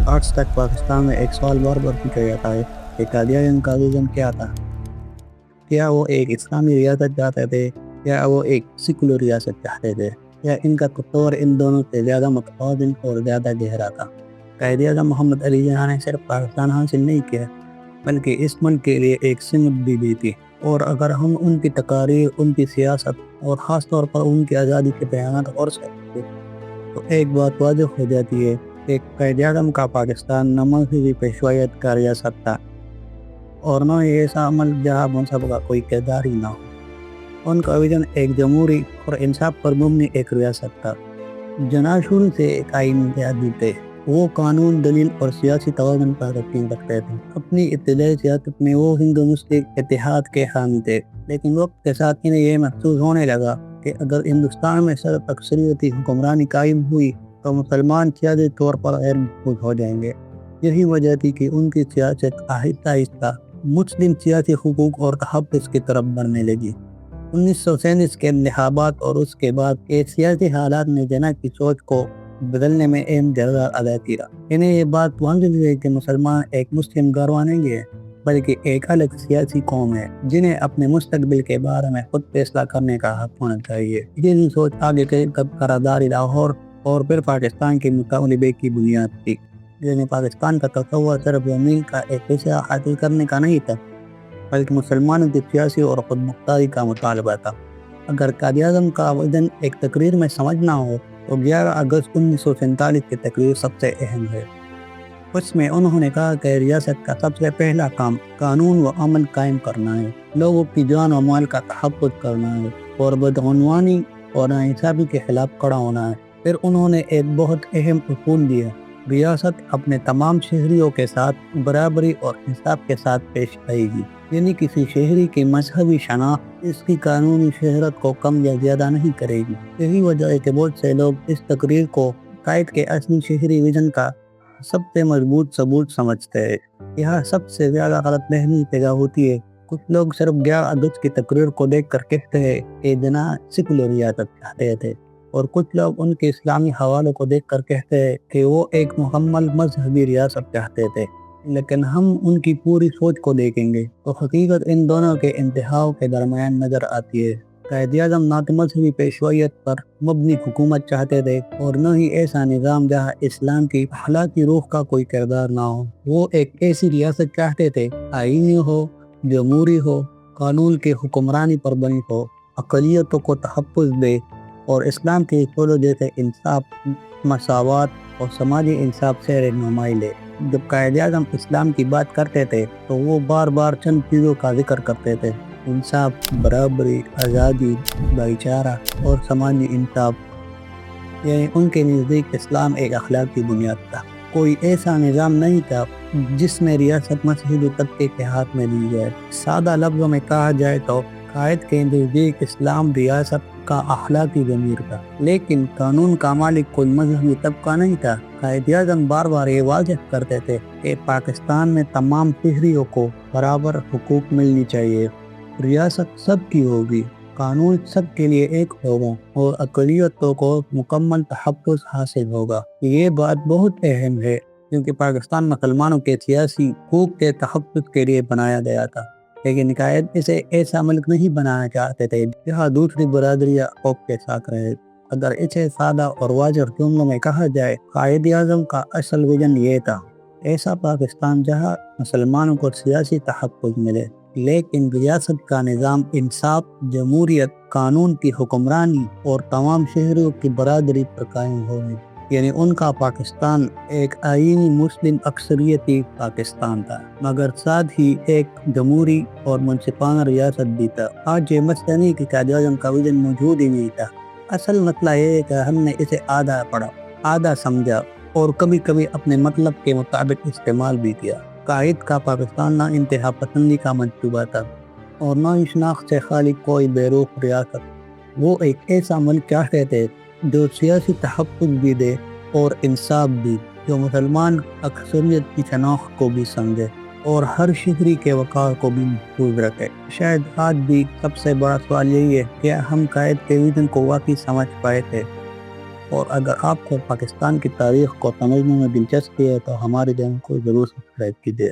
آج تک پاکستان میں ایک سوال بار بار پوچھا جاتا ہے کہ قائداعظم کا وژن کیا تھا؟ کیا وہ ایک اسلامی ریاست چاہتے تھے یا وہ ایک سیکولر ریاست چاہتے تھے، یا ان کا تصور ان دونوں سے زیادہ متوازن اور زیادہ گہرا تھا؟ قائداعظم محمد علی جناح نے صرف پاکستان حاصل نہیں کیا بلکہ اس ملک کے لیے ایک سمت بھی تھی، اور اگر ہم ان کی تقاریر، ان کی سیاست اور خاص طور پر ان کی آزادی کے بیانات غور سے دیکھیں تو ایک بات واضح ہو جاتی ہے کہ قائداعظم کا پاکستان نہ مذہبی پیشوائیت کا ریاست تھا اور نہ ہی ایسا عمل جہاں منصب کا کوئی کردار ہی نہ ہو۔ ان کا ویژن ایک جمہوری اور انصاف پر مبنی ایک ریاست تھا۔ جناح شروع سے ایک آئین جہادی تھے۔ وہ قانون، دلیل اور سیاسی توازن پر یقین رکھتے تھے۔ اپنی ابتدائی سیاست میں وہ ہندو مسلم اتحاد کے حامی تھے، لیکن وقت کے ساتھ انہیں یہ محسوس ہونے لگا کہ اگر ہندوستان میں صرف اکثریتی حکمرانی قائم ہوئی تو مسلمان سیاسی طور پر غیر محفوظ ہو جائیں گے۔ یہی وجہ تھی کہ ان کی سیاست آہستہ آہستہ مسلم سیاسی حقوق اور تحفظ کی طرف بڑھنے لگی۔ 1947 کے انتخابات اور اس کے بعد کے سیاسی حالات نے جناح کی سوچ کو بدلنے میں اہم کردار ادا کیا۔ انہیں یہ بات واضح ہوئی کہ مسلمان ایک مسلم گروہ نہیں ہے بلکہ ایک الگ سیاسی قوم ہے جنہیں اپنے مستقبل کے بارے میں خود فیصلہ کرنے کا حق ہونا چاہیے۔ یہ سوچ آگے کے قرارداد لاہور اور پھر پاکستان کے مطالبے کی بنیاد تھی۔ یعنی پاکستان کا تصور صرف زمین کا ایک حصہ حاصل کرنے کا نہیں تھا بلکہ مسلمانوں کی سیاسی اور خود مختاری کا مطالبہ تھا۔ اگر قائداعظم کا وژن ایک تقریر میں سمجھنا ہو تو 11 اگست 1947 کی تقریر سب سے اہم ہے۔ اس میں انہوں نے کہا کہ ریاست کا سب سے پہلا کام قانون و امن قائم کرنا ہے، لوگوں کی جان و مال کا تحفظ کرنا ہے اور بدعنوانی اور ناانصافی کے خلاف کھڑا ہونا ہے۔ پھر انہوں نے ایک بہت اہم اصول دیا: ریاست اپنے تمام شہریوں کے ساتھ برابری اور انصاف کے ساتھ پیش آئے گی۔ یعنی کسی شہری کی مذہبی شناخت اس کی قانونی شہرت کو کم یا زیادہ نہیں کرے گی۔ یہی وجہ ہے کہ بہت سے لوگ اس تقریر کو قائد کے اصلی شہری ویژن کا سب سے مضبوط ثبوت سمجھتے ہیں۔ یہاں سب سے زیادہ غلط فہمی پیدا ہوتی ہے۔ کچھ لوگ صرف 11 اگست کی تقریر کو دیکھ کر کہتے ہیں کہ جناح سیکولر ریاست چاہتے تھے، اور کچھ لوگ ان کے اسلامی حوالوں کو دیکھ کر کہتے ہیں کہ وہ ایک مکمل مذہبی ریاست چاہتے تھے۔ لیکن ہم ان کی پوری سوچ کو دیکھیں گے تو حقیقت ان دونوں کے انتہاؤں کے درمیان نظر آتی ہے۔ قائداعظم نہ تو مذہبی پیشوائیت پر مبنی حکومت چاہتے تھے اور نہ ہی ایسا نظام جہاں اسلام کی اخلاقی روح کا کوئی کردار نہ ہو۔ وہ ایک ایسی ریاست چاہتے تھے آئینی ہو، جمہوری ہو، قانون کی حکمرانی پر بنی ہو، اقلیتوں کو تحفظ دے اور اسلام کے اصولوں جیسے انصاف، مساوات اور سماجی انصاف سے رہنمائی لے۔ جب قائداعظم اسلام کی بات کرتے تھے تو وہ بار بار چند چیزوں کا ذکر کرتے تھے: انصاف، برابری، آزادی، بھائی چارہ اور سماجی انصاف۔ یعنی ان کے نزدیک اسلام ایک اخلاقی بنیاد تھا۔ کوئی ایسا نظام نہیں تھا جس میں ریاست مذہبی طبقے کے ہاتھ میں دی جائے۔ سادہ لفظوں میں کہا جائے تو قائد کے نزدیک اسلام ریاست کا اخلاقی ضمیر تھا، لیکن قانون کا مالک کوئی مذہبی طبقہ نہیں تھا۔ قائداعظم بار بار یہ واضح کرتے تھے کہ پاکستان میں تمام شہریوں کو برابر حقوق ملنی چاہیے، ریاست سب کی ہوگی، قانون سب کے لیے ایک ہوگا اور اقلیتوں کو مکمل تحفظ حاصل ہوگا۔ یہ بات بہت اہم ہے کیونکہ پاکستان مسلمانوں کے سیاسی حقوق کے تحفظ کے لیے بنایا گیا تھا، لیکن قائد اسے ایسا ملک نہیں بنانا چاہتے تھے جہاں دوسری برادریاں خوف کے ساتھ رہے۔ اگر اسے سادہ اور واضح جملوں میں کہا جائے، قائداعظم کا اصل ویژن یہ تھا: ایسا پاکستان جہاں مسلمانوں کو سیاسی تحفظ ملے لیکن ریاست کا نظام انصاف، جمہوریت، قانون کی حکمرانی اور تمام شہریوں کی برادری پر قائم ہو۔ یعنی ان کا پاکستان ایک آئینی مسلم اکثریتی پاکستان تھا مگر ساتھ ہی ایک جمہوری اور منصفانہ ریاست بھی تھا۔ آج یہ مسئلہ نہیں کہ قائداعظم کا ویژن موجود ہی نہیں تھا، اصل مسئلہ یہ ہے کہ ہم نے اسے آدھا پڑھا، آدھا سمجھا اور کبھی کبھی اپنے مطلب کے مطابق استعمال بھی کیا۔ قائد کا پاکستان نہ انتہا پسندی کا منصوبہ تھا اور نہ ہی شناخت سے خالی کوئی بیروح ریاست۔ وہ ایک ایسا ملک چاہتے تھے جو سیاسی تحفظ بھی دے اور انصاف بھی، جو مسلمان اکثریت کی شناخت کو بھی سمجھے اور ہر شہری کے وقار کو بھی محفوظ رکھے۔ شاید آج بھی سب سے بڑا سوال یہی ہے کہ ہم قائد کے ویژن کو واقعی سمجھ پائے تھے اور اگر آپ کو پاکستان کی تاریخ کو سمجھنے میں دلچسپی ہے تو ہمارے چینل کو ضرور سبسکرائب کیجیے.